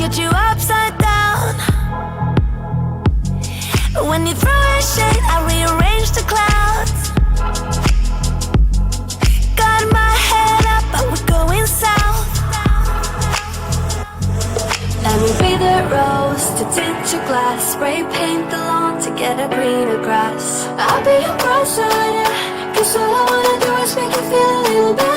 put you upside down. When you throw a shade, I rearrange the clouds. Got my head up, but we're going south. Let me be the rose to tint your glass. Spray paint the lawn to get a greener grass. I'll be your cross-eyed, cause all I wanna do is make you feel a little bit